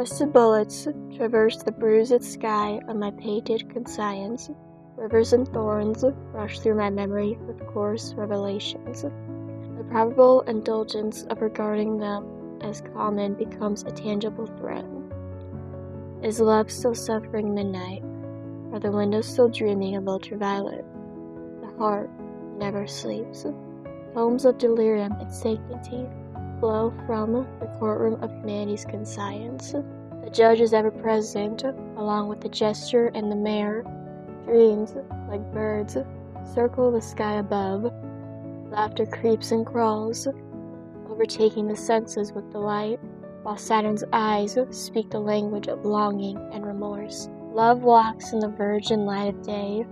Rusted bullets traverse the bruised sky of my painted conscience. Rivers and thorns rush through my memory with coarse revelations. The probable indulgence of regarding them as common becomes a tangible threat. Is love still suffering midnight? Are the windows still dreaming of ultraviolet? The heart never sleeps. Poems of delirium and sanctity flow from the courtroom of humanity's conscience. The judge is ever present, along with the jester and the mayor. Dreams, like birds, circle the sky above. Laughter creeps and crawls, overtaking the senses with delight, while Saturn's eyes speak the language of longing and remorse. Love walks in the virgin light of day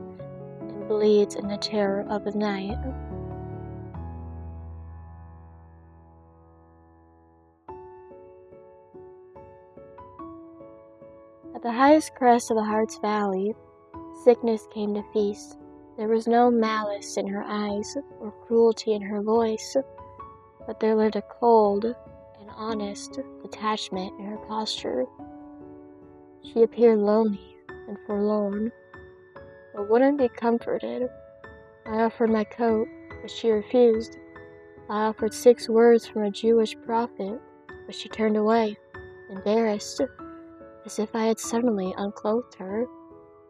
and bleeds in the terror of the night. At the highest crest of the heart's valley, sickness came to feast. There was no malice in her eyes or cruelty in her voice, but there lived a cold and honest detachment in her posture. She appeared lonely and forlorn, but wouldn't be comforted. I offered my coat, but she refused. I offered 6 words from a Jewish prophet, but she turned away, embarrassed, as if I had suddenly unclothed her.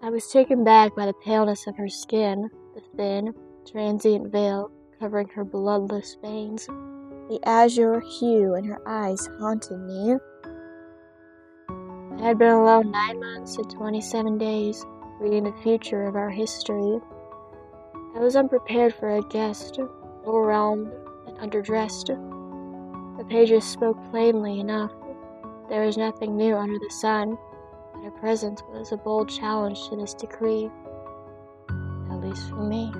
I was taken back by the paleness of her skin, the thin, transient veil covering her bloodless veins. The azure hue in her eyes haunted me. I had been alone 9 months and 27 days, reading the future of our history. I was unprepared for a guest, overwhelmed and underdressed. The pages spoke plainly enough. There was nothing new under the sun, but her presence was a bold challenge to this decree, at least for me.